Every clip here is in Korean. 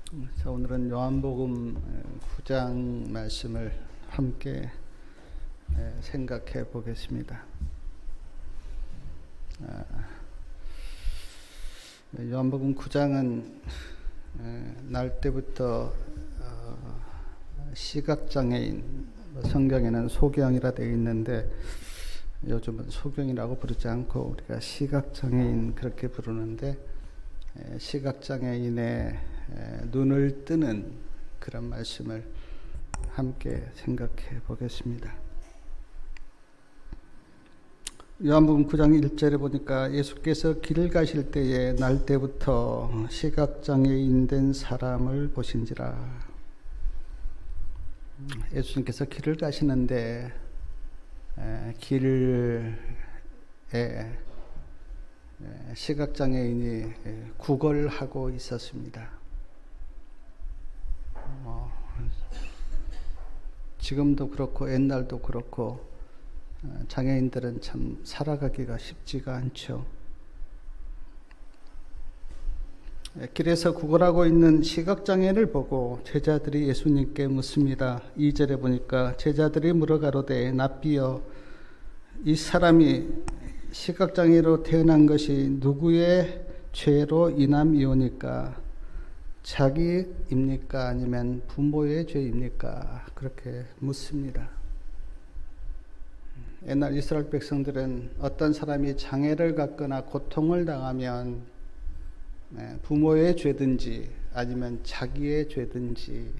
자, 오늘은 요한복음 9장 말씀을 함께 생각해 보겠습니다. 요한복음 9장은 날 때부터 시각장애인, 성경에는 소경이라 되어 있는데 요즘은 소경이라고 부르지 않고 우리가 시각장애인 그렇게 부르는데, 시각장애인의 눈을 뜨는 그런 말씀을 함께 생각해 보겠습니다. 요한복음 9장 1절에 보니까 예수께서 길을 가실 때에 날 때부터 시각장애인 된 사람을 보신지라. 예수님께서 길을 가시는데 길에 시각장애인이 구걸하고 있었습니다. 지금도 그렇고 옛날도 그렇고 장애인들은 참 살아가기가 쉽지가 않죠. 길에서 구걸하고 있는 시각장애인을 보고 제자들이 예수님께 묻습니다. 2절에 보니까 제자들이 물어가로되 납비여, 이 사람이 시각장애로 태어난 것이 누구의 죄로 인함이오니까? 자기입니까? 아니면 부모의 죄입니까? 그렇게 묻습니다. 옛날 이스라엘 백성들은 어떤 사람이 장애를 갖거나 고통을 당하면 부모의 죄든지 아니면 자기의 죄든지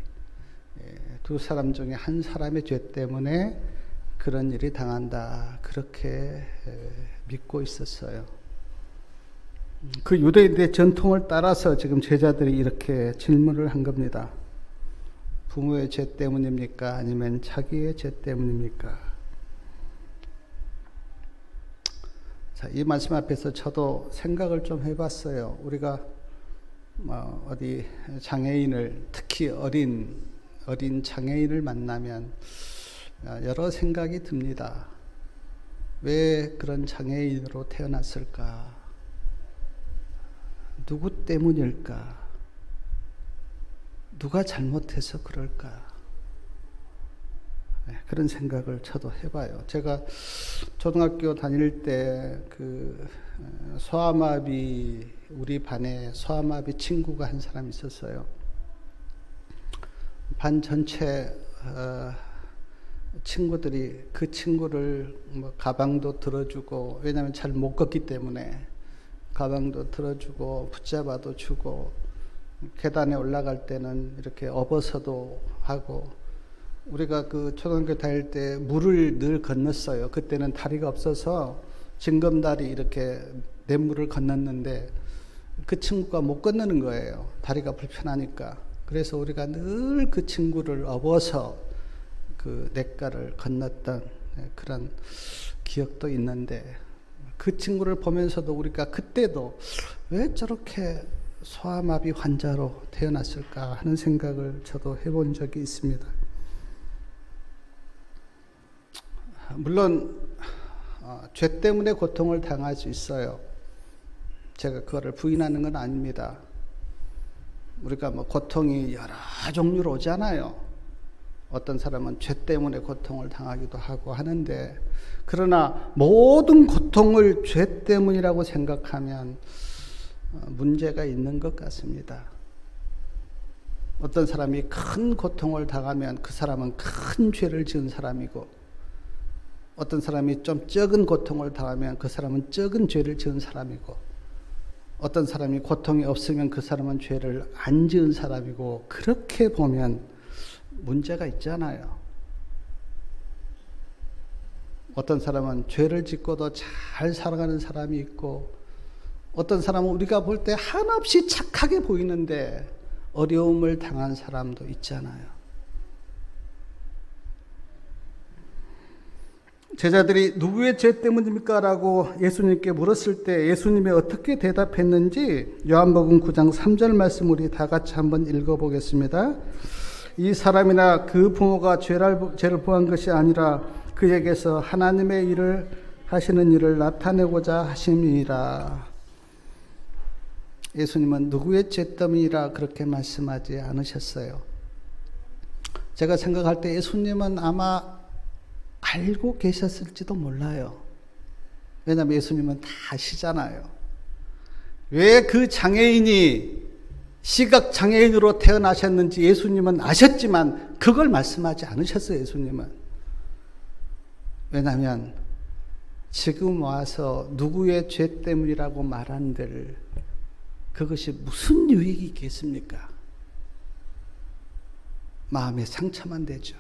두 사람 중에 한 사람의 죄 때문에 그런 일이 당한다, 그렇게 믿고 있었어요. 그 유대인들의 전통을 따라서 지금 제자들이 이렇게 질문을 한 겁니다. 부모의 죄 때문입니까? 아니면 자기의 죄 때문입니까? 자, 이 말씀 앞에서 저도 생각을 좀 해봤어요. 우리가 어디 장애인을, 특히 어린 장애인을 만나면 여러 생각이 듭니다. 왜 그런 장애인으로 태어났을까? 누구 때문일까? 누가 잘못해서 그럴까? 그런 생각을 저도 해봐요. 제가 초등학교 다닐 때 우리 반에 소아마비 친구가 한 사람 있었어요. 반 전체 친구들이 그 친구를 가방도 들어주고, 왜냐하면 잘 못 걷기 때문에 가방도 들어주고 붙잡아도 주고, 계단에 올라갈 때는 이렇게 업어서도 하고, 우리가 그 초등학교 다닐 때 물을 늘 건넜어요. 그때는 다리가 없어서 징검다리 이렇게 냇물을 건넜는데 그 친구가 못 건너는 거예요. 다리가 불편하니까. 그래서 우리가 늘 그 친구를 업어서 그 냇가를 건넜던 그런 기억도 있는데, 그 친구를 보면서도 우리가 그때도 왜 저렇게 소아마비 환자로 태어났을까 하는 생각을 저도 해본 적이 있습니다. 물론 죄 때문에 고통을 당할 수 있어요. 제가 그거를 부인하는 건 아닙니다. 우리가 고통이 여러 종류로 오잖아요. 어떤 사람은 죄 때문에 고통을 당하기도 하고 하는데, 그러나 모든 고통을 죄 때문이라고 생각하면 문제가 있는 것 같습니다. 어떤 사람이 큰 고통을 당하면 그 사람은 큰 죄를 지은 사람이고, 어떤 사람이 좀 적은 고통을 당하면 그 사람은 적은 죄를 지은 사람이고, 어떤 사람이 고통이 없으면 그 사람은 죄를 안 지은 사람이고, 그렇게 보면 문제가 있잖아요. 어떤 사람은 죄를 짓고도 잘 살아가는 사람이 있고, 어떤 사람은 우리가 볼 때 한없이 착하게 보이는데 어려움을 당한 사람도 있잖아요. 제자들이 누구의 죄 때문입니까? 라고 예수님께 물었을 때 예수님이 어떻게 대답했는지 요한복음 9장 3절 말씀 우리 다 같이 한번 읽어보겠습니다. 이 사람이나 그 부모가 죄를 범한 것이 아니라 그에게서 하나님의 일을 하시는 일을 나타내고자 하심이라. 예수님은 누구의 죄 때문이라 그렇게 말씀하지 않으셨어요. 제가 생각할 때 예수님은 아마 알고 계셨을지도 몰라요. 왜냐하면 예수님은 다 아시잖아요. 왜 그 장애인이 시각장애인으로 태어나셨는지 예수님은 아셨지만 그걸 말씀하지 않으셨어요. 예수님은. 왜냐하면 지금 와서 누구의 죄 때문이라고 말한들 그것이 무슨 유익이 있겠습니까? 마음의 상처만 되죠.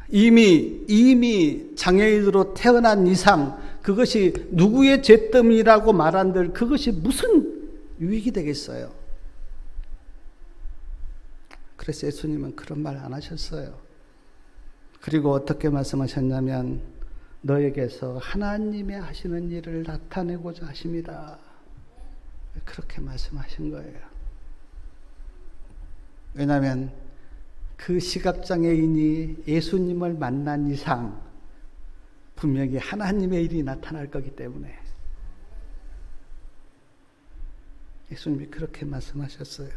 이미 장애인으로 태어난 이상 그것이 누구의 죄 때문이라고 말한들 그것이 무슨 유익이 되겠어요? 그래서 예수님은 그런 말 안 하셨어요. 그리고 어떻게 말씀하셨냐면 너에게서 하나님의 하시는 일을 나타내고자 하십니다. 그렇게 말씀하신 거예요. 왜냐하면 그 시각장애인이 예수님을 만난 이상 분명히 하나님의 일이 나타날 거기 때문에 예수님이 그렇게 말씀하셨어요.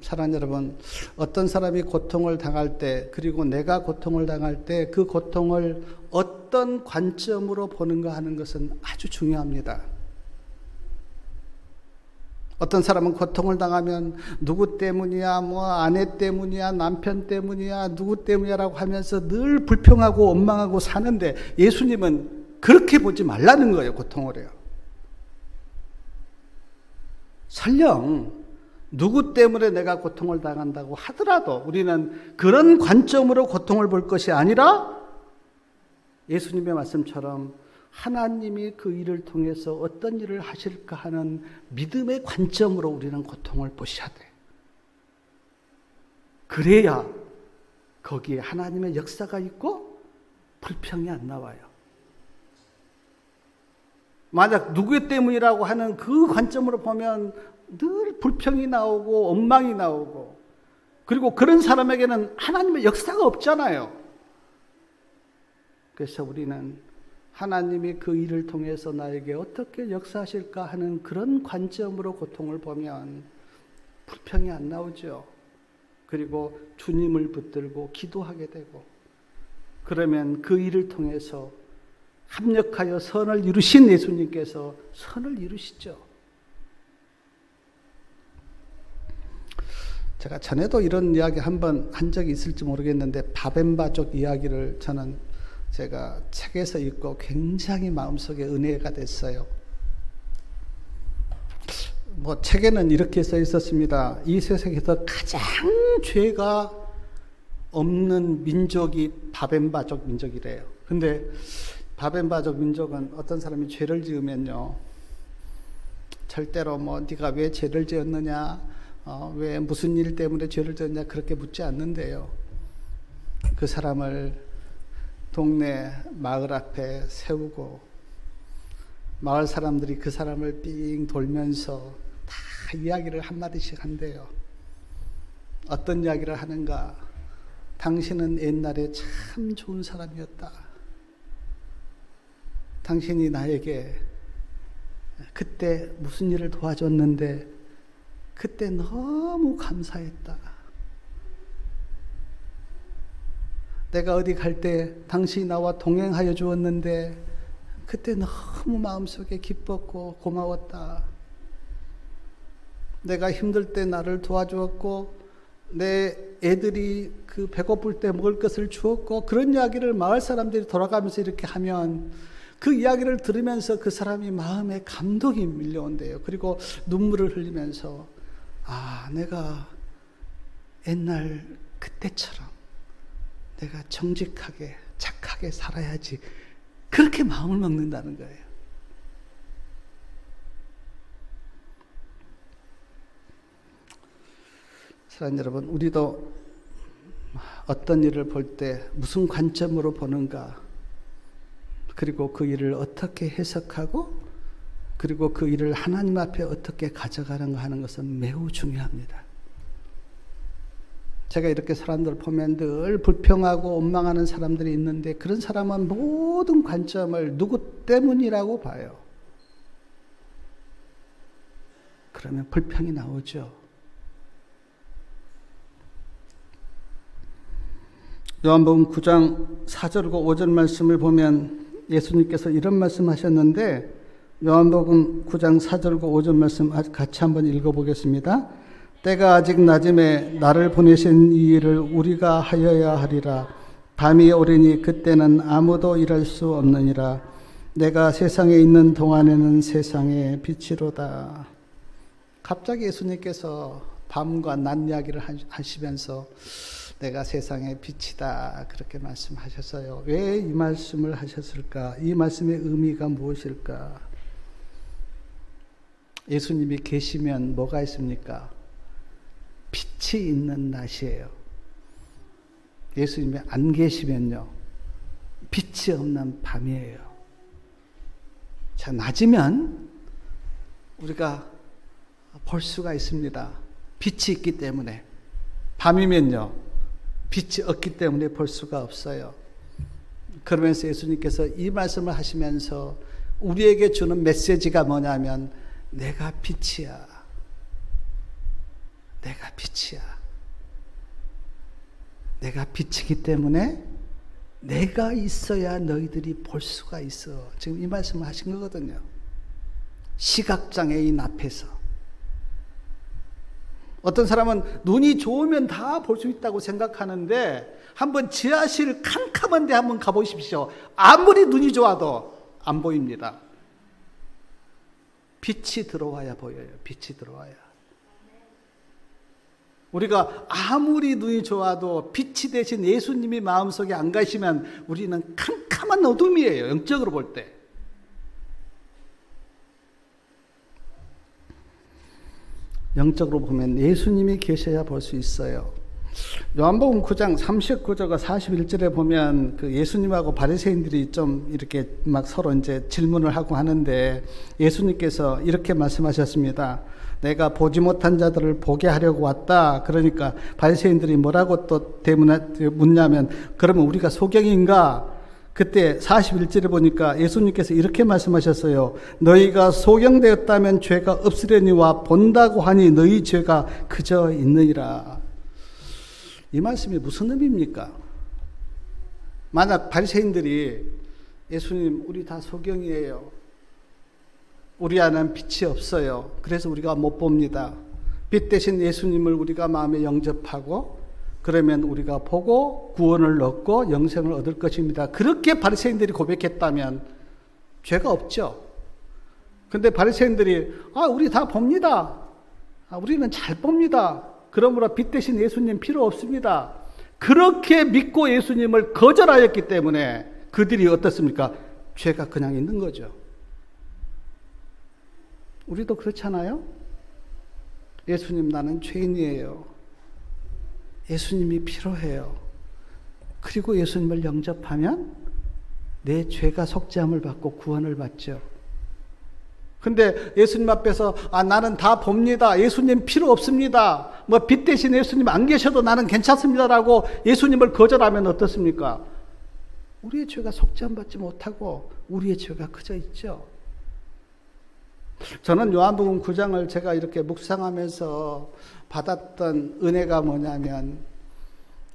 사랑하는 여러분, 어떤 사람이 고통을 당할 때 그리고 내가 고통을 당할 때 그 고통을 어떤 관점으로 보는가 하는 것은 아주 중요합니다. 어떤 사람은 고통을 당하면 누구 때문이야, 아내 때문이야, 남편 때문이야, 누구 때문이야라고 하면서 늘 불평하고 원망하고 사는데 예수님은 그렇게 보지 말라는 거예요. 고통을요. 설령 누구 때문에 내가 고통을 당한다고 하더라도 우리는 그런 관점으로 고통을 볼 것이 아니라 예수님의 말씀처럼 하나님이 그 일을 통해서 어떤 일을 하실까 하는 믿음의 관점으로 우리는 고통을 보셔야 돼. 그래야 거기에 하나님의 역사가 있고 불평이 안 나와요. 만약 누구 때문이라고 하는 그 관점으로 보면 늘 불평이 나오고 원망이 나오고 그리고 그런 사람에게는 하나님의 역사가 없잖아요. 그래서 우리는 하나님이 그 일을 통해서 나에게 어떻게 역사하실까 하는 그런 관점으로 고통을 보면 불평이 안 나오죠. 그리고 주님을 붙들고 기도하게 되고 그러면 그 일을 통해서 합력하여 선을 이루신 예수님께서 선을 이루시죠. 제가 전에도 이런 이야기 한번 한 적이 있을지 모르겠는데 바벤바족 이야기를 저는 제가 책에서 읽고 굉장히 마음속에 은혜가 됐어요. 책에는 이렇게 써 있었습니다. 이 세상에서 가장 죄가 없는 민족이 바벤바족 민족이래요. 근데 바벤바족 민족은 어떤 사람이 죄를 지으면요, 절대로 네가 왜 죄를 지었느냐, 왜 무슨 일 때문에 죄를 지었냐 그렇게 묻지 않는데요. 그 사람을 동네 마을 앞에 세우고 마을 사람들이 그 사람을 삥 돌면서 다 이야기를 한마디씩 한대요. 어떤 이야기를 하는가? 당신은 옛날에 참 좋은 사람이었다. 당신이 나에게 그때 무슨 일을 도와줬는데 그때 너무 감사했다. 내가 어디 갈 때 당신이 나와 동행하여 주었는데 그때 너무 마음속에 기뻤고 고마웠다. 내가 힘들 때 나를 도와주었고 내 애들이 그 배고플 때 먹을 것을 주었고 그런 이야기를 마을 사람들이 돌아가면서 이렇게 하면 그 이야기를 들으면서 그 사람이 마음에 감동이 밀려온대요. 그리고 눈물을 흘리면서 내가 옛날 그때처럼 내가 정직하게 착하게 살아야지 그렇게 마음을 먹는다는 거예요. 사랑하는 여러분, 우리도 어떤 일을 볼 때 무슨 관점으로 보는가, 그리고 그 일을 어떻게 해석하고 그리고 그 일을 하나님 앞에 어떻게 가져가는가 하는 것은 매우 중요합니다. 제가 이렇게 사람들 보면 늘 불평하고 원망하는 사람들이 있는데 그런 사람은 모든 관점을 누구 때문이라고 봐요. 그러면 불평이 나오죠. 요한복음 9장 4절과 5절 말씀을 보면 예수님께서 이런 말씀하셨는데, 요한복음 9장 4절과 5절 말씀 같이 한번 읽어보겠습니다. 때가 아직 낮음에 나를 보내신 이 일을 우리가 하여야 하리라. 밤이 오리니 그때는 아무도 일할 수 없느니라. 내가 세상에 있는 동안에는 세상의 빛이로다. 갑자기 예수님께서 밤과 낮 이야기를 하시면서 내가 세상의 빛이다 그렇게 말씀하셨어요. 왜 이 말씀을 하셨을까? 이 말씀의 의미가 무엇일까? 예수님이 계시면 뭐가 있습니까? 빛이 있는 낮이에요. 예수님이 안 계시면요, 빛이 없는 밤이에요. 자, 낮이면 우리가 볼 수가 있습니다. 빛이 있기 때문에. 밤이면요, 빛이 없기 때문에 볼 수가 없어요. 그러면서 예수님께서 이 말씀을 하시면서 우리에게 주는 메시지가 뭐냐면, 내가 빛이야. 내가 빛이야. 내가 빛이기 때문에 내가 있어야 너희들이 볼 수가 있어. 지금 이 말씀을 하신 거거든요. 시각장애인 앞에서. 어떤 사람은 눈이 좋으면 다 볼 수 있다고 생각하는데, 한번 지하실 캄캄한 데 한번 가보십시오. 아무리 눈이 좋아도 안 보입니다. 빛이 들어와야 보여요. 빛이 들어와야. 우리가 아무리 눈이 좋아도 빛이 되신 예수님이 마음속에 안 가시면 우리는 캄캄한 어둠이에요. 영적으로 볼 때. 영적으로 보면 예수님이 계셔야 볼 수 있어요. 요한복음 9장 39절과 41절에 보면 그 예수님하고 바리새인들이 좀 이렇게 막 서로 이제 질문을 하고 하는데, 예수님께서 이렇게 말씀하셨습니다. 내가 보지 못한 자들을 보게 하려고 왔다. 그러니까 바리새인들이 뭐라고 또 묻냐면, 그러면 우리가 소경인가? 그때 41절에 보니까 예수님께서 이렇게 말씀하셨어요. 너희가 소경되었다면 죄가 없으려니와 본다고 하니 너희 죄가 그저 있느니라. 이 말씀이 무슨 의미입니까? 만약 바리새인들이 예수님, 우리 다 소경이에요. 우리 안에는 빛이 없어요. 그래서 우리가 못 봅니다. 빛 대신 예수님을 우리가 마음에 영접하고 그러면 우리가 보고 구원을 얻고 영생을 얻을 것입니다. 그렇게 바리새인들이 고백했다면 죄가 없죠. 근데 바리새인들이 우리 다 봅니다. 우리는 잘 봅니다. 그러므로 빛 대신 예수님 필요 없습니다. 그렇게 믿고 예수님을 거절하였기 때문에 그들이 어떻습니까? 죄가 그냥 있는 거죠. 우리도 그렇잖아요. 예수님, 나는 죄인이에요. 예수님이 필요해요. 그리고 예수님을 영접하면 내 죄가 속죄함을 받고 구원을 받죠. 근데 예수님 앞에서 나는 다 봅니다. 예수님 필요 없습니다. 빛 대신 예수님 안 계셔도 나는 괜찮습니다라고 예수님을 거절하면 어떻습니까? 우리의 죄가 속죄함 받지 못하고 우리의 죄가 그저 있죠. 저는 요한복음 9장을 제가 이렇게 묵상하면서 받았던 은혜가 뭐냐면,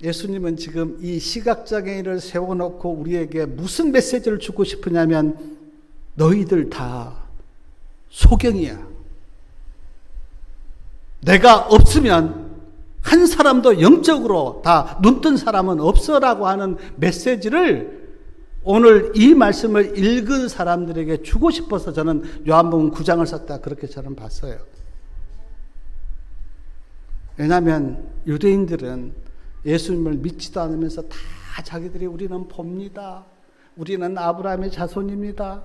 예수님은 지금 이 시각장애인을 세워놓고 우리에게 무슨 메시지를 주고 싶으냐면, 너희들 다 소경이야. 내가 없으면 한 사람도 영적으로 다 눈뜬 사람은 없어라고 하는 메시지를 오늘 이 말씀을 읽은 사람들에게 주고 싶어서 저는 요한복음 9장을 썼다, 그렇게 저는 봤어요. 왜냐하면 유대인들은 예수님을 믿지도 않으면서 다 자기들이 우리는 봅니다. 우리는 아브라함의 자손입니다.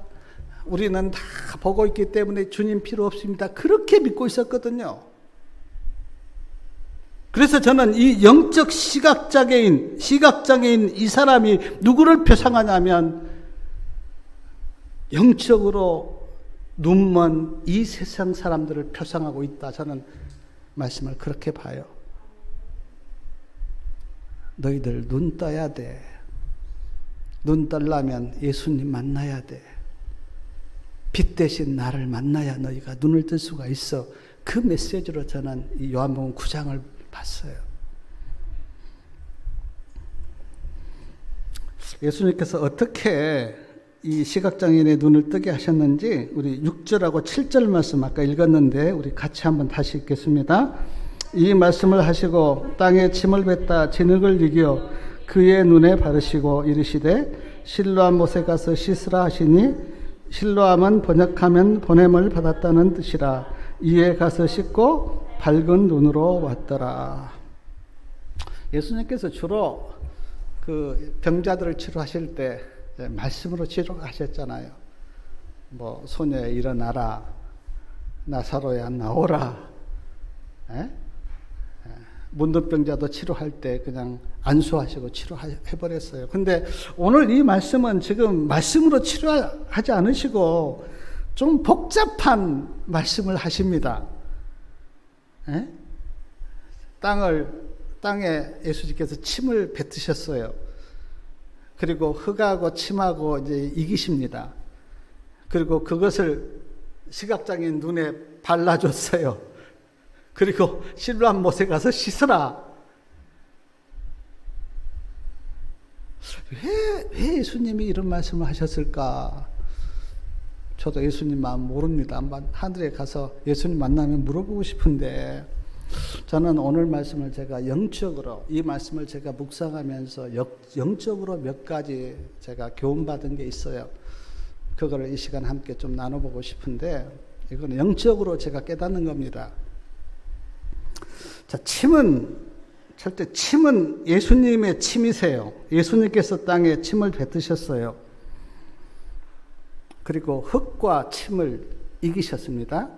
우리는 다 보고 있기 때문에 주님 필요 없습니다. 그렇게 믿고 있었거든요. 그래서 저는 이 영적 시각장애인 이 사람이 누구를 표상하냐면, 영적으로 눈먼 이 세상 사람들을 표상하고 있다. 저는 말씀을 그렇게 봐요. 너희들 눈 떠야 돼. 눈 떠려면 예수님 만나야 돼. 빛 대신 나를 만나야 너희가 눈을 뜰 수가 있어. 그 메시지로 저는 이 요한복음 9장을 봤어요. 예수님께서 어떻게 이 시각장애인의 눈을 뜨게 하셨는지 우리 6절하고 7절 말씀 아까 읽었는데 우리 같이 한번 다시 읽겠습니다. 이 말씀을 하시고 땅에 침을 뱉다 진흙을 이겨 그의 눈에 바르시고 이르시되 실로암 못에 가서 씻으라 하시니 실로암은 번역하면 보냄을 받았다는 뜻이라. 이에 가서 씻고 밝은 눈으로 왔더라. 예수님께서 주로 그 병자들을 치료하실 때 말씀으로 치료하셨잖아요. 뭐 소녀야 일어나라, 나사로야 나오라. 문둥병자도 치료할 때 그냥 안수하시고 치료해버렸어요. 근데 오늘 이 말씀은 지금 말씀으로 치료하지 않으시고 좀 복잡한 말씀을 하십니다. 땅에 예수님께서 침을 뱉으셨어요. 그리고 흙하고 침하고 이제 이기십니다. 그리고 그것을 시각장애인 눈에 발라줬어요. 그리고 실로암 못에 가서 씻으라. 왜 예수님이 이런 말씀을 하셨을까? 저도 예수님 마음 모릅니다. 하늘에 가서 예수님 만나면 물어보고 싶은데 저는 오늘 말씀을 제가 영적으로 이 말씀을 제가 묵상하면서 영적으로 몇 가지 제가 교훈받은 게 있어요. 그거를 이 시간 함께 좀 나눠보고 싶은데 이건 영적으로 제가 깨닫는 겁니다. 자, 침은 예수님의 침이세요. 예수님께서 땅에 침을 뱉으셨어요. 그리고 흙과 침을 이기셨습니다.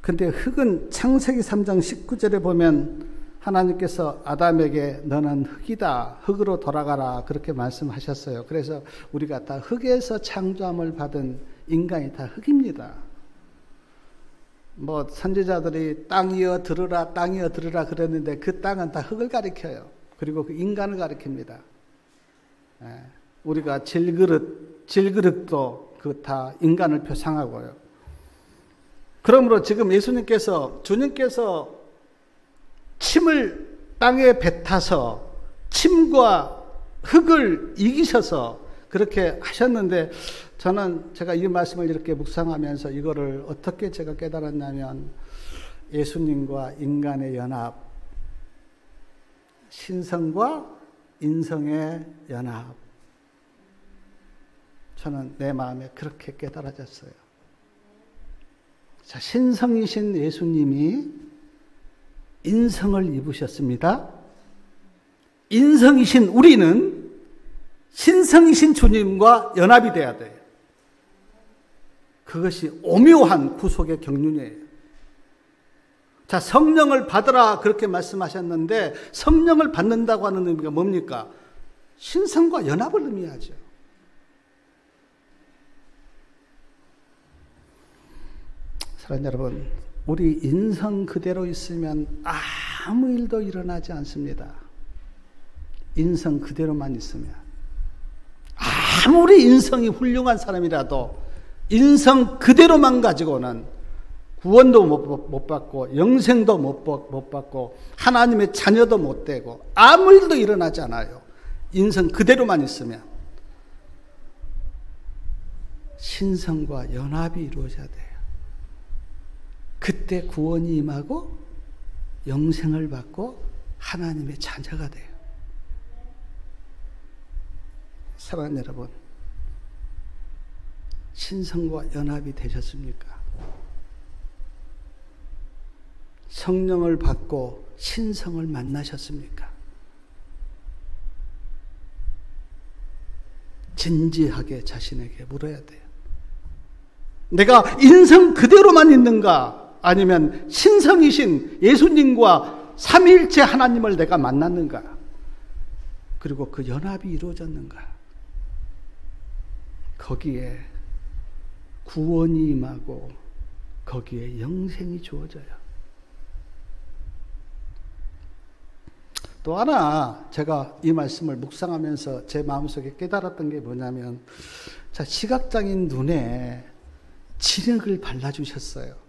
근데 흙은 창세기 3장 19절에 보면 하나님께서 아담에게 너는 흙이다, 흙으로 돌아가라 그렇게 말씀하셨어요. 그래서 우리가 다 흙에서 창조함을 받은 인간이 다 흙입니다. 뭐 선지자들이 땅이여 들으라 땅이여 들으라 그랬는데 그 땅은 다 흙을 가리켜요. 그리고 그 인간을 가리킵니다. 우리가 질그릇도 그 다 인간을 표상하고요. 그러므로 지금 주님께서 침을 땅에 뱉어서 침과 흙을 이기셔서 그렇게 하셨는데 제가 이 말씀을 이렇게 묵상하면서 이거를 어떻게 제가 깨달았냐면 예수님과 인간의 연합, 신성과 인성의 연합. 저는 내 마음에 그렇게 깨달아졌어요. 자, 신성이신 예수님이 인성을 입으셨습니다. 인성이신 우리는 신성이신 주님과 연합이 돼야 돼요. 그것이 오묘한 구속의 경륜이에요. 자, 성령을 받으라 그렇게 말씀하셨는데 성령을 받는다고 하는 의미가 뭡니까? 신성과 연합을 의미하죠. 사랑하는 여러분, 우리 인성 그대로 있으면 아무 일도 일어나지 않습니다. 인성 그대로만 있으면. 아무리 인성이 훌륭한 사람이라도 인성 그대로만 가지고는 구원도 못 받고 영생도 못 받고 하나님의 자녀도 못 되고 아무 일도 일어나지 않아요. 인성 그대로만 있으면. 신성과 연합이 이루어져야 돼요. 그때 구원이 임하고 영생을 받고 하나님의 자녀가 돼요. 사랑하는 여러분, 신성과 연합이 되셨습니까? 성령을 받고 신성을 만나셨습니까? 진지하게 자신에게 물어야 돼요. 내가 인성 그대로만 있는가? 아니면 신성이신 예수님과 삼위일체 하나님을 내가 만났는가? 그리고 그 연합이 이루어졌는가? 거기에 구원이 임하고 거기에 영생이 주어져요. 또 하나 제가 이 말씀을 묵상하면서 제 마음속에 깨달았던 게 뭐냐면, 자, 시각장애인 눈에 진흙을 발라주셨어요.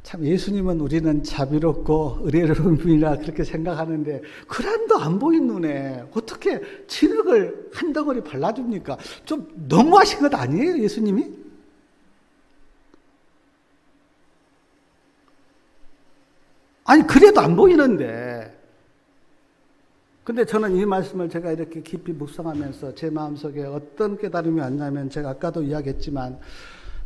참 예수님은 우리는 자비롭고 의뢰로운 분이라 그렇게 생각하는데 그란도 안 보인 눈에 어떻게 진흙을 한 덩어리 발라줍니까? 좀 너무하신 것 아니에요, 예수님이? 아니 그래도 안 보이는데. 근데 저는 이 말씀을 제가 이렇게 깊이 묵상하면서 제 마음속에 어떤 깨달음이 왔냐면, 제가 아까도 이야기했지만,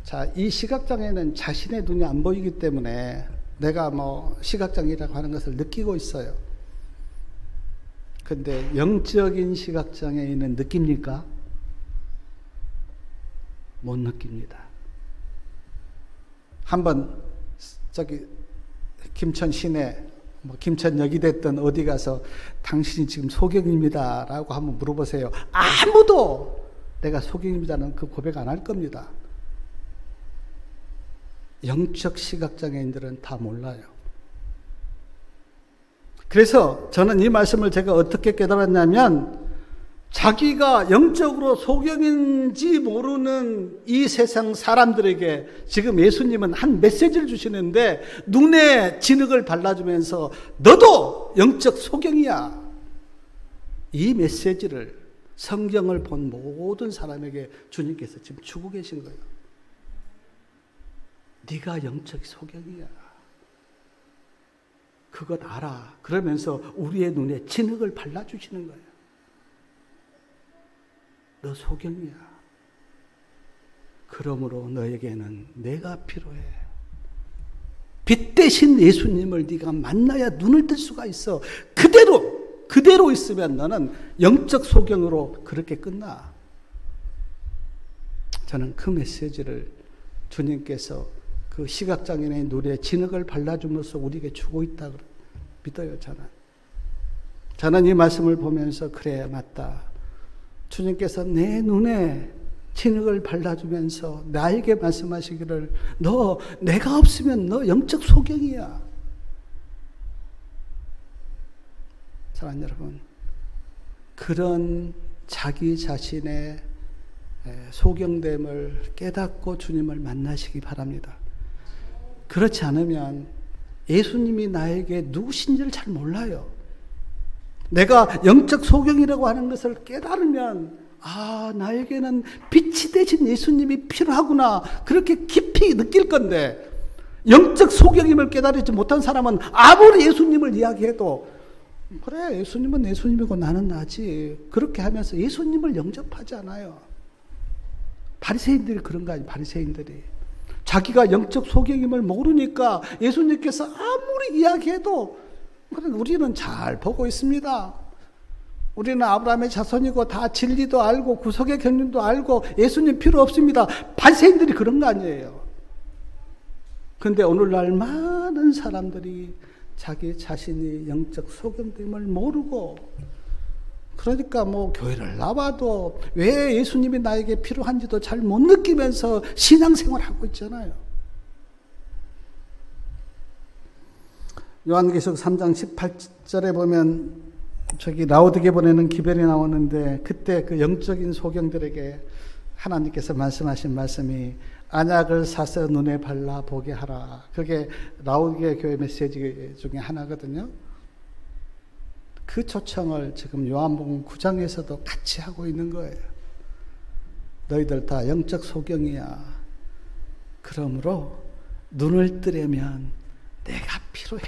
자, 이 시각장애는 자신의 눈이 안 보이기 때문에 내가 뭐 시각장애라고 하는 것을 느끼고 있어요. 근데 영적인 시각장애인은 느낍니까? 못 느낍니다. 한번 저기 김천 시내 뭐 김천역이 됐든 어디 가서 당신이 지금 소경입니다 라고 한번 물어보세요. 아무도 내가 소경입니다는 그 고백 안 할 겁니다. 영적 시각장애인들은 다 몰라요. 그래서 저는 이 말씀을 제가 어떻게 깨달았냐면, 자기가 영적으로 소경인지 모르는 이 세상 사람들에게 지금 예수님은 한 메시지를 주시는데, 눈에 진흙을 발라주면서 너도 영적 소경이야. 이 메시지를 성경을 본 모든 사람에게 주님께서 지금 주고 계신 거예요. 네가 영적 소경이야. 그것 알아. 그러면서 우리의 눈에 진흙을 발라주시는 거예요. 너 소경이야. 그러므로 너에게는 내가 필요해. 빛 대신 예수님을 네가 만나야 눈을 뜰 수가 있어. 그대로 있으면 너는 영적 소경으로 그렇게 끝나. 저는 그 메시지를 주님께서 그 시각장애인의 눈에 진흙을 발라주면서 우리에게 주고 있다고 믿어요. 저는 이 말씀을 보면서 그래, 맞다. 주님께서 내 눈에 진흙을 발라주면서 나에게 말씀하시기를, 너 내가 없으면 너 영적 소경이야. 사랑하는 여러분, 그런 자기 자신의 소경됨을 깨닫고 주님을 만나시기 바랍니다. 그렇지 않으면 예수님이 나에게 누구신지를 잘 몰라요. 내가 영적 소경이라고 하는 것을 깨달으면, 아, 나에게는 빛이 되신 예수님이 필요하구나, 그렇게 깊이 느낄 건데, 영적 소경임을 깨달지 못한 사람은 아무리 예수님을 이야기해도 그래, 예수님은 예수님이고 나는 나지, 그렇게 하면서 예수님을 영접하지 않아요. 바리새인들이 그런 거 아니에요. 바리새인들이 자기가 영적 소경임을 모르니까 예수님께서 아무리 이야기해도 우리는 잘 보고 있습니다. 우리는 아브라함의 자손이고 다 진리도 알고 구속의 경륜도 알고 예수님 필요 없습니다. 바리새인들이 그런 거 아니에요. 그런데 오늘날 많은 사람들이 자기 자신이 영적 소경됨을 모르고, 그러니까 뭐 교회를 나와도 왜 예수님이 나에게 필요한지도 잘 못 느끼면서 신앙생활을 하고 있잖아요. 요한계시록 3장 18절에 보면 저기 라오디게 보내는 기별이 나오는데, 그때 그 영적인 소경들에게 하나님께서 말씀하신 말씀이 안약을 사서 눈에 발라 보게 하라. 그게 라오디게 교회 메시지 중에 하나거든요. 그 초청을 지금 요한복음 9장에서도 같이 하고 있는 거예요. 너희들 다 영적 소경이야. 그러므로 눈을 뜨려면 내가 필요해.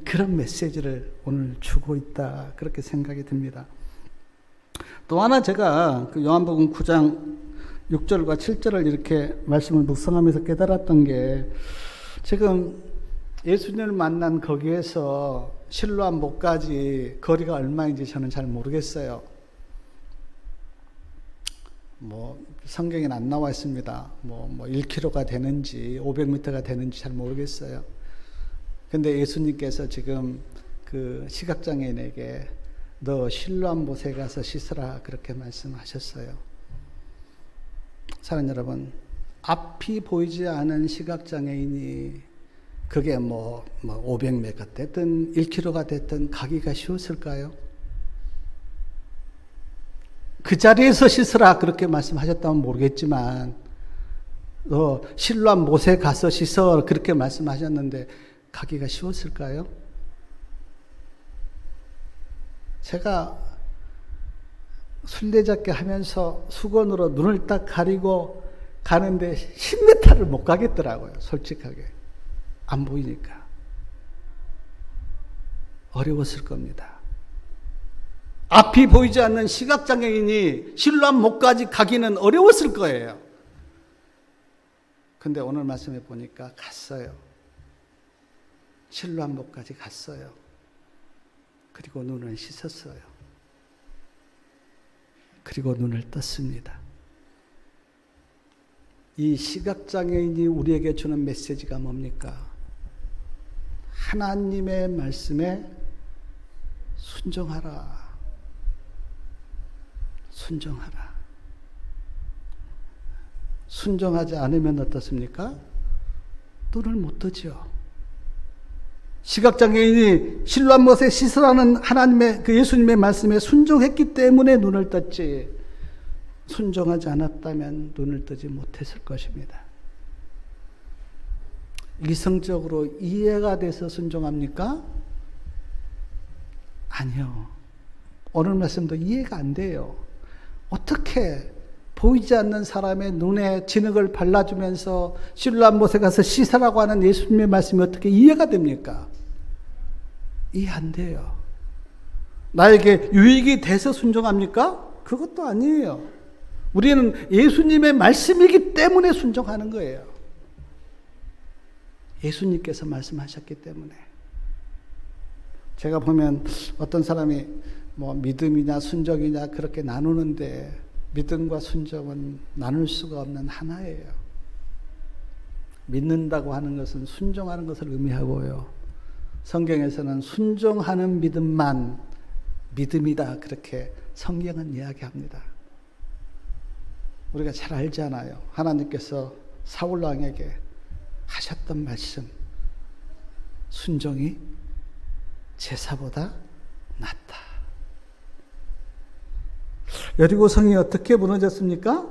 그런 메시지를 오늘 주고 있다, 그렇게 생각이 듭니다. 또 하나 제가 그 요한복음 9장 6절과 7절을 이렇게 말씀을 묵상하면서 깨달았던 게, 지금 예수님을 만난 거기에서 실로암 목까지 거리가 얼마인지 저는 잘 모르겠어요. 뭐 성경에는 안 나와 있습니다. 뭐 1km가 되는지 500m가 되는지 잘 모르겠어요. 근데 예수님께서 지금 그 시각장애인에게 너 실로암 못에 가서 씻으라, 그렇게 말씀하셨어요. 사랑하는 여러분, 앞이 보이지 않은 시각장애인이 그게 뭐 500m가 됐든 1km가 됐든 가기가 쉬웠을까요? 그 자리에서 씻으라 그렇게 말씀하셨다면 모르겠지만, 실로암 못에 가서 씻어 그렇게 말씀하셨는데 가기가 쉬웠을까요? 제가 순례잡기 하면서 수건으로 눈을 딱 가리고 가는데 10m를 못 가겠더라고요. 솔직하게. 안 보이니까. 어려웠을 겁니다. 앞이 보이지 않는 시각장애인이 실로암 못까지 가기는 어려웠을 거예요. 근데 오늘 말씀해 보니까 갔어요. 실로암 못까지 갔어요. 그리고 눈을 씻었어요. 그리고 눈을 떴습니다. 이 시각장애인이 우리에게 주는 메시지가 뭡니까? 하나님의 말씀에 순종하라. 순종하라. 순종하지 않으면 어떻습니까? 눈을 못 뜨죠. 시각장애인이 실로암 못에 씻으라는 하나님의 그 예수님의 말씀에 순종했기 때문에 눈을 떴지, 순종하지 않았다면 눈을 뜨지 못했을 것입니다. 이성적으로 이해가 돼서 순종합니까? 아니요. 오늘 말씀도 이해가 안 돼요. 어떻게 보이지 않는 사람의 눈에 진흙을 발라주면서 실로암 못에 가서 씻으라고 하는 예수님의 말씀이 어떻게 이해가 됩니까? 이해 안 돼요. 나에게 유익이 돼서 순종합니까? 그것도 아니에요. 우리는 예수님의 말씀이기 때문에 순종하는 거예요. 예수님께서 말씀하셨기 때문에. 제가 보면 어떤 사람이 뭐 믿음이냐 순종이냐 그렇게 나누는데 믿음과 순종은 나눌 수가 없는 하나예요. 믿는다고 하는 것은 순종하는 것을 의미하고요. 성경에서는 순종하는 믿음만 믿음이다 그렇게 성경은 이야기합니다. 우리가 잘 알잖아요. 하나님께서 사울 왕에게 하셨던 말씀, 순종이 제사보다 낫다. 여리고성이 어떻게 무너졌습니까?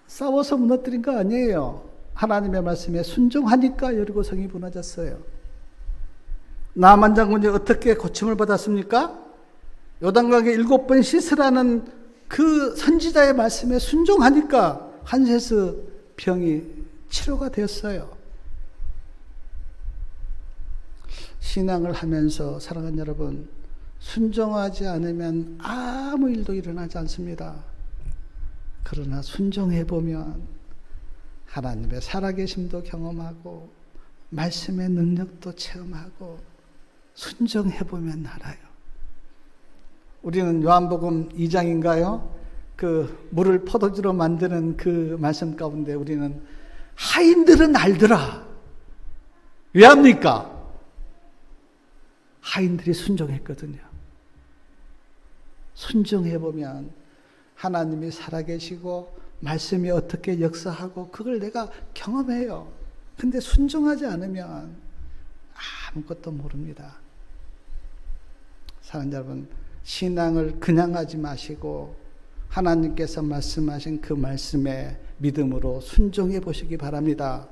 싸워서 무너뜨린 거 아니에요. 하나님의 말씀에 순종하니까 여리고성이 무너졌어요. 나만 장군이 어떻게 고침을 받았습니까? 요단강에 7번 씻으라는 그 선지자의 말씀에 순종하니까 한세스 병이 치료가 되었어요. 신앙을 하면서 사랑하는 여러분, 순종하지 않으면 아무 일도 일어나지 않습니다. 그러나 순종해보면 하나님의 살아계심도 경험하고 말씀의 능력도 체험하고 순종해보면 알아요. 우리는 요한복음 2장인가요? 그 물을 포도주로 만드는 그 말씀 가운데 우리는 하인들은 알더라. 왜 합니까? 하인들이 순종했거든요. 순종해보면 하나님이 살아계시고 말씀이 어떻게 역사하고 그걸 내가 경험해요. 근데 순종하지 않으면 아무것도 모릅니다. 사랑하는 여러분, 신앙을 그냥 하지 마시고 하나님께서 말씀하신 그 말씀에 믿음으로 순종해 보시기 바랍니다.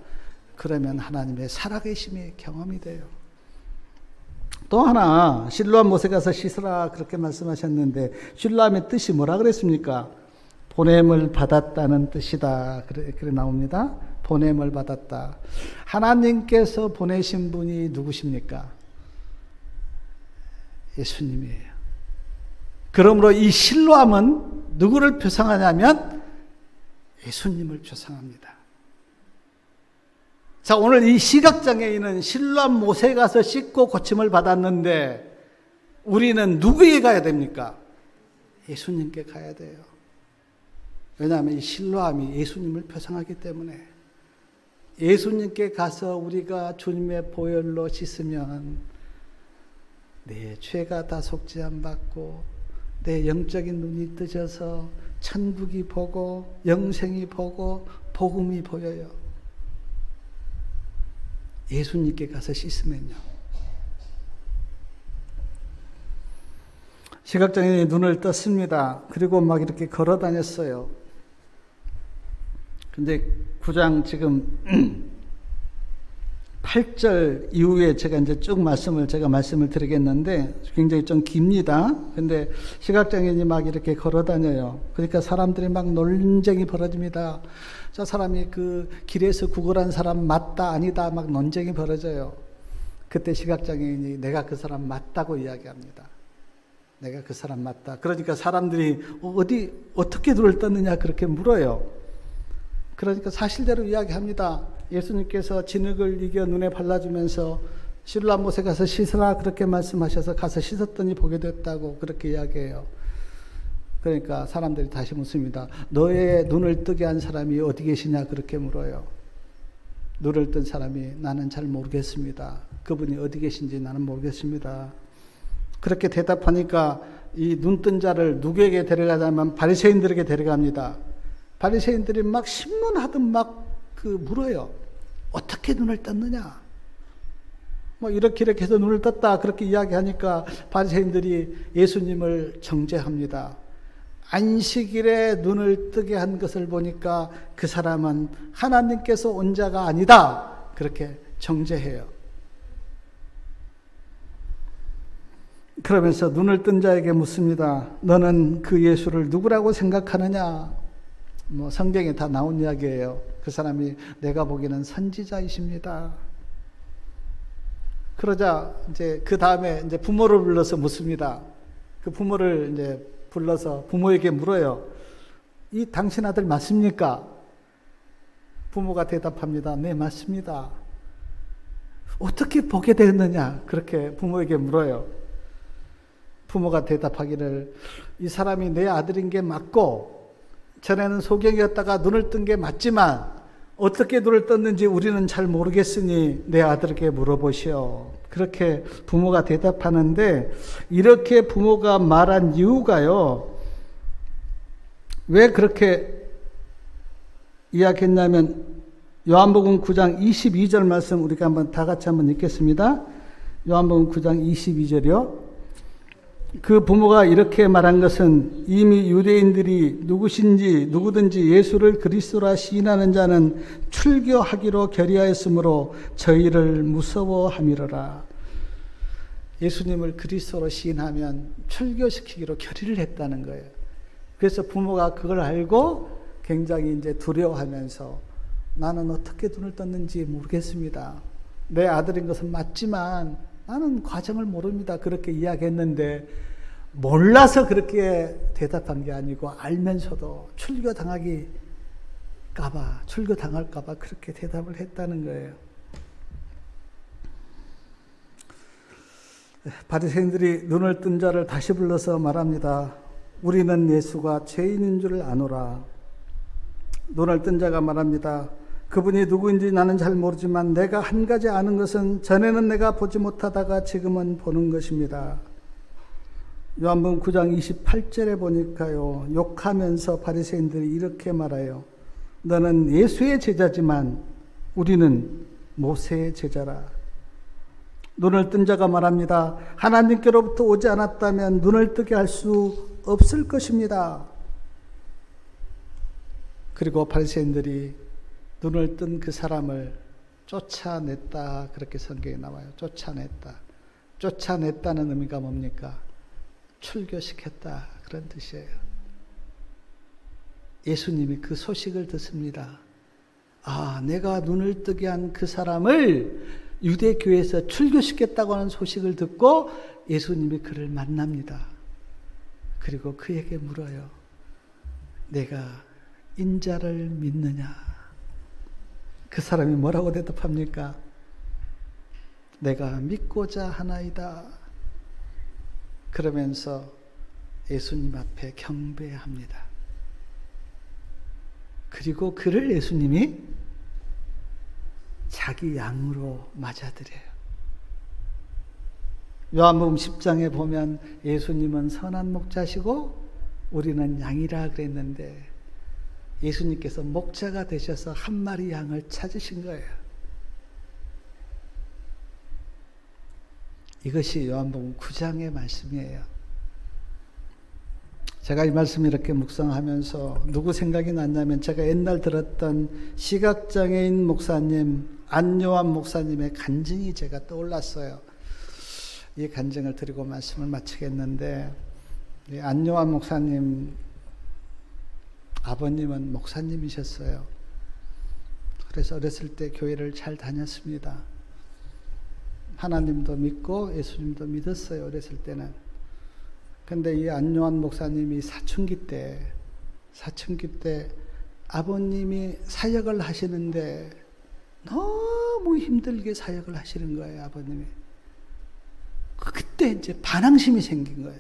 그러면 하나님의 살아계심이 경험이 돼요. 또 하나, 실로암 못에 가서 씻으라 그렇게 말씀하셨는데 실로암의 뜻이 뭐라 그랬습니까? 보냄을 받았다는 뜻이다. 그래 나옵니다. 보냄을 받았다. 하나님께서 보내신 분이 누구십니까? 예수님이에요. 그러므로 이 실로암은 누구를 표상하냐면 예수님을 표상합니다. 자, 오늘 이 시각장애인은 실로암 못에 가서 씻고 고침을 받았는데 우리는 누구에게 가야 됩니까? 예수님께 가야 돼요. 왜냐하면 이 실로암이 예수님을 표상하기 때문에 예수님께 가서 우리가 주님의 보혈로 씻으면 내 죄가 다 속죄함 받고 내 영적인 눈이 뜨져서 천국이 보고 영생이 보고 복음이 보여요. 예수님께 가서 씻으면요. 시각장애인이 눈을 떴습니다. 그리고 막 이렇게 걸어 다녔어요. 근데 9장 지금 8절 이후에 제가 이제 쭉 말씀을 드리겠는데 굉장히 좀 깁니다. 근데 시각장애인이 막 이렇게 걸어 다녀요. 그러니까 사람들이 막 논쟁이 벌어집니다. 저 사람이 그 길에서 구걸한 사람 맞다 아니다 막 논쟁이 벌어져요. 그때 시각장애인이 내가 그 사람 맞다고 이야기합니다. 내가 그 사람 맞다. 그러니까 사람들이 어떻게 눈을 떴느냐 그렇게 물어요. 그러니까 사실대로 이야기합니다. 예수님께서 진흙을 이겨 눈에 발라주면서 실로암 못에 가서 씻으라 그렇게 말씀하셔서 가서 씻었더니 보게 됐다고 그렇게 이야기해요. 그러니까 사람들이 다시 묻습니다. 너의 눈을 뜨게 한 사람이 어디 계시냐 그렇게 물어요. 눈을 뜬 사람이 나는 잘 모르겠습니다. 그분이 어디 계신지 나는 모르겠습니다. 그렇게 대답하니까 이 눈뜬 자를 누구에게 데려가자면 바리새인들에게 데려갑니다. 바리새인들이 막 신문하듯 막 물어요. 어떻게 눈을 떴느냐? 뭐 이렇게 해서 눈을 떴다 그렇게 이야기하니까 바리새인들이 예수님을 정죄합니다. 안식일에 눈을 뜨게 한 것을 보니까 그 사람은 하나님께서 온 자가 아니다. 그렇게 정죄해요. 그러면서 눈을 뜬 자에게 묻습니다. 너는 그 예수를 누구라고 생각하느냐? 뭐 성경에 다 나온 이야기예요. 그 사람이 내가 보기에는 선지자이십니다. 그러자 이제 그 다음에 이제 부모를 불러서 묻습니다. 그 부모를 이제 불러서 부모에게 물어요. 이 당신 아들 맞습니까? 부모가 대답합니다. 네, 맞습니다. 어떻게 보게 됐느냐? 그렇게 부모에게 물어요. 부모가 대답하기를 이 사람이 내 아들인 게 맞고 전에는 소경이었다가 눈을 뜬 게 맞지만 어떻게 눈을 떴는지 우리는 잘 모르겠으니 내 아들에게 물어보시오. 그렇게 부모가 대답하는데 이렇게 부모가 말한 이유가요. 왜 그렇게 이야기했냐면 요한복음 9장 22절 말씀 우리가 다 같이 한번 읽겠습니다. 요한복음 9장 22절이요. 그 부모가 이렇게 말한 것은 이미 유대인들이 누구든지 예수를 그리스도라 시인하는 자는 출교하기로 결의하였으므로 저희를 무서워함이로라. 예수님을 그리스도로 시인하면 출교시키기로 결의를 했다는 거예요. 그래서 부모가 그걸 알고 굉장히 이제 두려워하면서 나는 어떻게 눈을 떴는지 모르겠습니다. 내 아들인 것은 맞지만 나는 과정을 모릅니다. 그렇게 이야기했는데 몰라서 그렇게 대답한 게 아니고 알면서도 출교당할까봐 그렇게 대답을 했다는 거예요. 바리새인들이 눈을 뜬 자를 다시 불러서 말합니다. 우리는 예수가 죄인인 줄 아노라. 눈을 뜬 자가 말합니다. 그분이 누구인지 나는 잘 모르지만 내가 한 가지 아는 것은 전에는 내가 보지 못하다가 지금은 보는 것입니다. 요한복음 9장 28절에 보니까요. 욕하면서 바리새인들이 이렇게 말해요. 너는 예수의 제자지만 우리는 모세의 제자라. 눈을 뜬 자가 말합니다. 하나님께로부터 오지 않았다면 눈을 뜨게 할 수 없을 것입니다. 그리고 바리새인들이 눈을 뜬 그 사람을 쫓아냈다. 그렇게 성경에 나와요. 쫓아냈다. 쫓아냈다는 의미가 뭡니까? 출교시켰다. 그런 뜻이에요. 예수님이 그 소식을 듣습니다. 아, 내가 눈을 뜨게 한 그 사람을 유대교회에서 출교시켰다고 하는 소식을 듣고 예수님이 그를 만납니다. 그리고 그에게 물어요. 내가 인자를 믿느냐? 그 사람이 뭐라고 대답합니까? 내가 믿고자 하나이다. 그러면서 예수님 앞에 경배합니다. 그리고 그를 예수님이 자기 양으로 맞아들여요. 요한복음 10장에 보면 예수님은 선한 목자시고 우리는 양이라 그랬는데 예수님께서 목자가 되셔서 한 마리 양을 찾으신 거예요. 이것이 요한복음 9장의 말씀이에요. 제가 이 말씀 이렇게 묵상하면서 누구 생각이 났냐면 제가 옛날 들었던 시각장애인 목사님 안요한 목사님의 간증이 제가 떠올랐어요. 이 간증을 드리고 말씀을 마치겠는데, 안요한 목사님 아버님은 목사님이셨어요. 그래서 어렸을 때 교회를 잘 다녔습니다. 하나님도 믿고 예수님도 믿었어요, 어렸을 때는. 근데 이 안요한 목사님이 사춘기 때 아버님이 사역을 하시는데 너무 힘들게 사역을 하시는 거예요, 아버님이. 그때 이제 반항심이 생긴 거예요.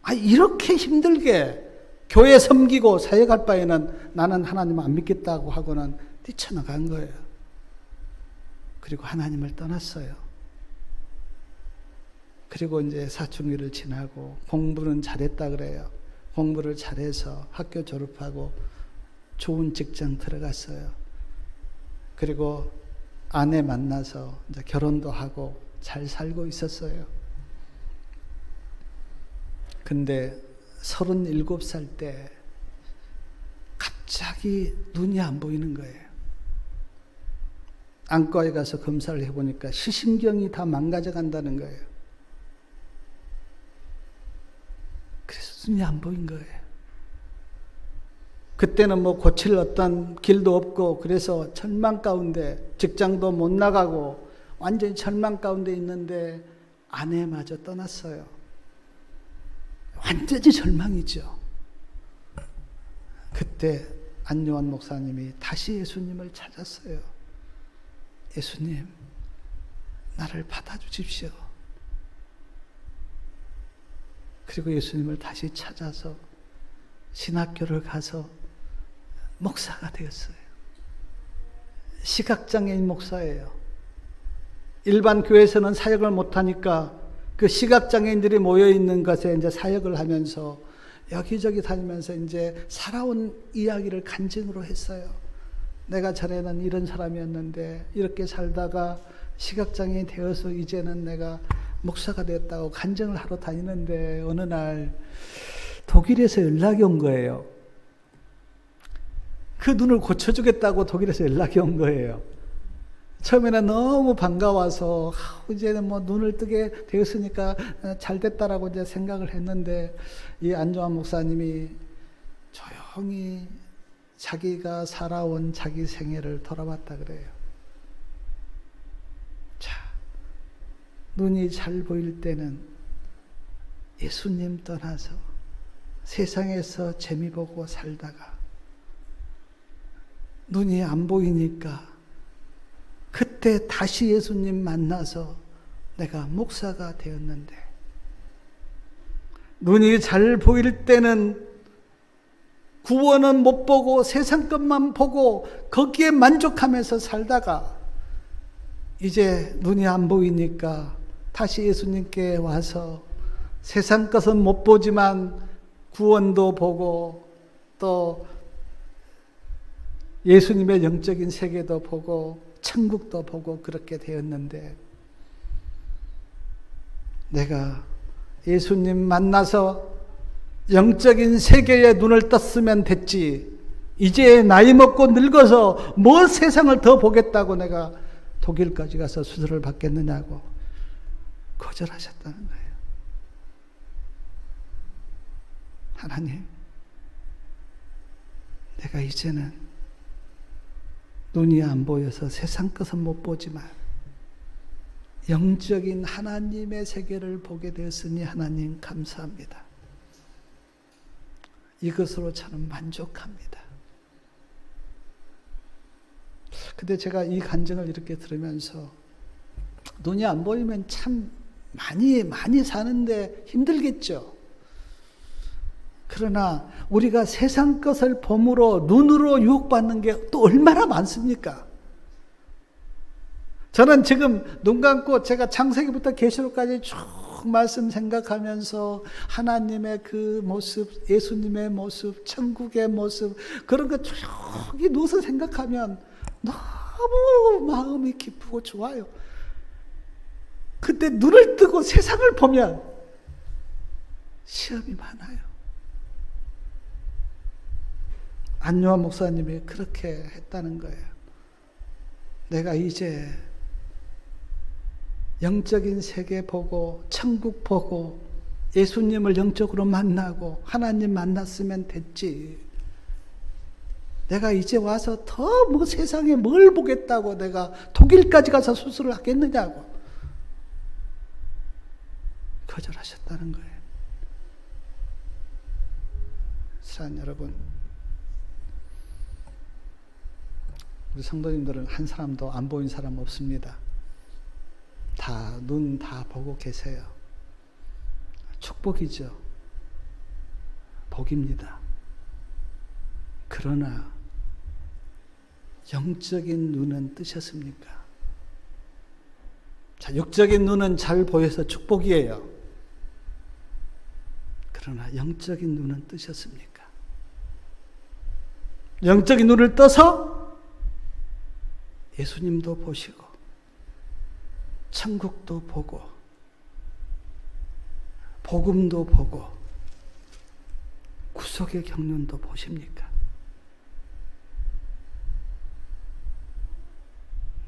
아, 이렇게 힘들게 교회 섬기고 사역할 바에는 나는 하나님 안 믿겠다고 하고는 뛰쳐나간 거예요. 그리고 하나님을 떠났어요. 그리고 이제 사춘기를 지나고 공부는 잘했다 그래요. 공부를 잘해서 학교 졸업하고 좋은 직장 들어갔어요. 그리고 아내 만나서 이제 결혼도 하고 잘 살고 있었어요. 근데 37살 때 갑자기 눈이 안 보이는 거예요. 안과에 가서 검사를 해보니까 시신경이 다 망가져 간다는 거예요. 그래서 눈이 안 보인 거예요. 그때는 뭐 고칠 어떤 길도 없고 그래서 절망 가운데 직장도 못 나가고 완전히 절망 가운데 있는데 아내마저 떠났어요. 완전히 절망이죠. 그때 안요한 목사님이 다시 예수님을 찾았어요. 예수님, 나를 받아주십시오. 그리고 예수님을 다시 찾아서 신학교를 가서 목사가 되었어요. 시각장애인 목사예요. 일반 교회에서는 사역을 못하니까 그 시각장애인들이 모여있는 것에 이제 사역을 하면서 여기저기 다니면서 이제 살아온 이야기를 간증으로 했어요. 내가 전에는 이런 사람이었는데 이렇게 살다가 시각장애인이 되어서 이제는 내가 목사가 되었다고 간증을 하러 다니는데 어느 날 독일에서 연락이 온 거예요. 그 눈을 고쳐주겠다고 독일에서 연락이 온 거예요. 처음에는 너무 반가워서 이제는 뭐 눈을 뜨게 되었으니까 잘 됐다라고 이제 생각을 했는데 이 안요한 목사님이 조용히 자기가 살아온 자기 생애를 돌아봤다 그래요. 자, 눈이 잘 보일 때는 예수님 떠나서 세상에서 재미 보고 살다가 눈이 안 보이니까 그때 다시 예수님 만나서 내가 목사가 되었는데, 눈이 잘 보일 때는 구원은 못 보고 세상 것만 보고 거기에 만족하면서 살다가 이제 눈이 안 보이니까 다시 예수님께 와서 세상 것은 못 보지만 구원도 보고 또 예수님의 영적인 세계도 보고 천국도 보고 그렇게 되었는데, 내가 예수님 만나서 영적인 세계에 눈을 떴으면 됐지, 이제 나이 먹고 늙어서 뭐 세상을 더 보겠다고 내가 독일까지 가서 수술을 받겠느냐고 거절하셨다는 거예요. 하나님, 내가 이제는 눈이 안 보여서 세상 것은 못 보지만 영적인 하나님의 세계를 보게 되었으니 하나님 감사합니다. 이것으로 저는 만족합니다. 근데 제가 이 간증을 이렇게 들으면서 눈이 안 보이면 참 많이 사는데 힘들겠죠. 그러나 우리가 세상 것을 봄으로 눈으로 유혹받는 게 또 얼마나 많습니까? 저는 지금 눈 감고 제가 창세기부터 계시록까지 쭉 말씀 생각하면서 하나님의 그 모습, 예수님의 모습, 천국의 모습, 그런 거 쭉 누워서 생각하면 너무 마음이 기쁘고 좋아요. 그때 눈을 뜨고 세상을 보면 시험이 많아요. 안요한 목사님이 그렇게 했다는 거예요. 내가 이제 영적인 세계 보고 천국 보고 예수님을 영적으로 만나고 하나님 만났으면 됐지. 내가 이제 와서 더 뭐 세상에 뭘 보겠다고 내가 독일까지 가서 수술을 하겠느냐고 거절하셨다는 거예요. 사랑하는 여러분, 우리 성도님들은 한 사람도 안 보인 사람 없습니다. 눈 다 보고 계세요. 축복이죠. 복입니다. 그러나 영적인 눈은 뜨셨습니까? 자, 육적인 눈은 잘 보여서 축복이에요. 그러나 영적인 눈은 뜨셨습니까? 영적인 눈을 떠서 예수님도 보시고 천국도 보고 복음도 보고 구속의 경륜도 보십니까?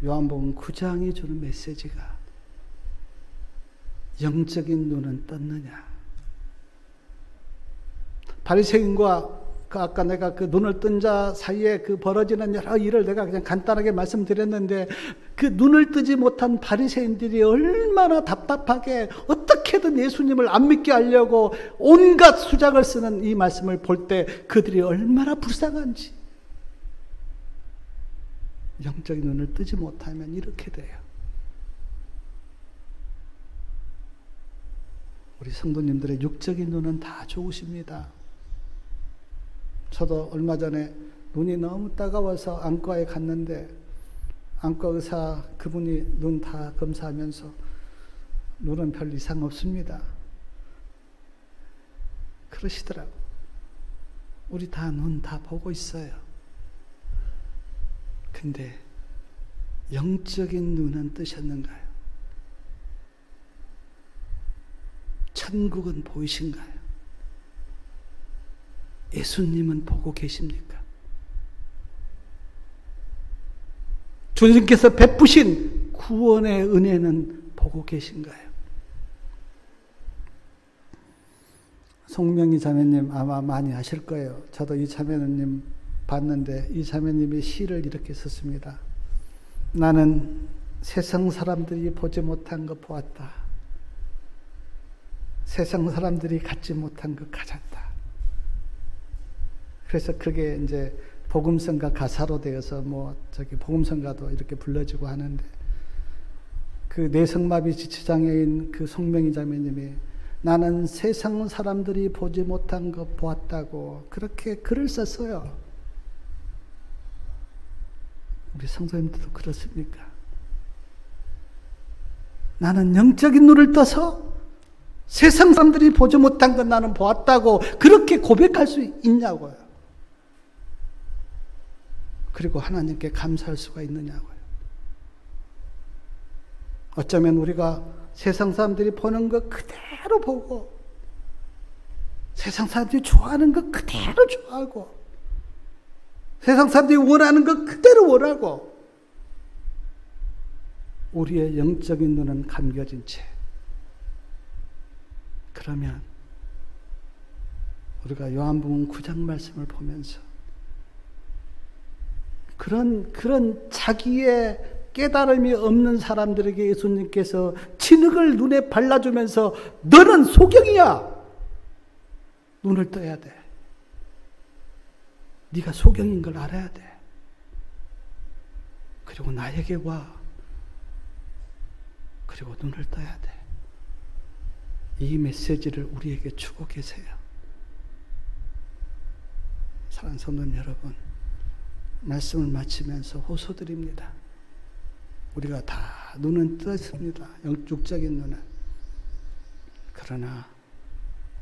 요한복음 9장이 주는 메시지가 영적인 눈은 떴느냐. 바리새인과 아까 내가 그 눈을 뜬 자 사이에 그 벌어지는 여러 일을 내가 그냥 간단하게 말씀드렸는데, 그 눈을 뜨지 못한 바리새인들이 얼마나 답답하게 어떻게든 예수님을 안 믿게 하려고 온갖 수작을 쓰는 이 말씀을 볼 때 그들이 얼마나 불쌍한지. 영적인 눈을 뜨지 못하면 이렇게 돼요. 우리 성도님들의 육적인 눈은 다 좋으십니다. 저도 얼마 전에 눈이 너무 따가워서 안과에 갔는데 안과 의사 그분이 눈 다 검사하면서 눈은 별 이상 없습니다. 그러시더라고. 우리 다 눈 다 보고 있어요. 근데 영적인 눈은 뜨셨는가요? 천국은 보이신가요? 예수님은 보고 계십니까? 주님께서 베푸신 구원의 은혜는 보고 계신가요? 송명희 자매님 아마 많이 아실 거예요. 저도 이 자매님 봤는데 이 자매님이 시를 이렇게 썼습니다. 나는 세상 사람들이 보지 못한 것 보았다. 세상 사람들이 갖지 못한 것 가졌다. 그래서 그게 이제 복음성가 가사로 되어서 복음성가도 이렇게 불러지고 하는데, 그 뇌성마비 지체장애인 그 송명희 자매님이 나는 세상 사람들이 보지 못한 것 보았다고 그렇게 글을 썼어요. 우리 성도님들도 그렇습니까? 나는 영적인 눈을 떠서 세상 사람들이 보지 못한 것 나는 보았다고 그렇게 고백할 수 있냐고요. 그리고 하나님께 감사할 수가 있느냐고요. 어쩌면 우리가 세상 사람들이 보는 것 그대로 보고 세상 사람들이 좋아하는 것 그대로 좋아하고 세상 사람들이 원하는 것 그대로 원하고 우리의 영적인 눈은 감겨진 채, 그러면 우리가 요한복음 9장 말씀을 보면서 그런 자기의 깨달음이 없는 사람들에게 예수님께서 진흙을 눈에 발라주면서 너는 소경이야. 눈을 떠야 돼. 네가 소경인 걸 알아야 돼. 그리고 나에게 와. 그리고 눈을 떠야 돼. 이 메시지를 우리에게 주고 계세요. 사랑하는 성도 여러분, 말씀을 마치면서 호소드립니다. 우리가 다 눈은 떴습니다. 육적인 눈은. 그러나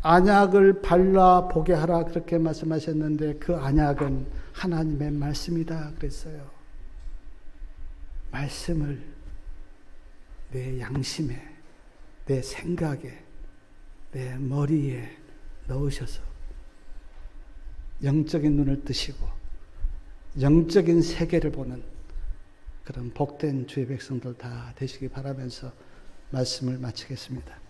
안약을 발라 보게 하라 그렇게 말씀하셨는데 그 안약은 하나님의 말씀이다 그랬어요. 말씀을 내 양심에, 내 생각에, 내 머리에 넣으셔서 영적인 눈을 뜨시고 영적인 세계를 보는 그런 복된 주의 백성들 다 되시기 바라면서 말씀을 마치겠습니다.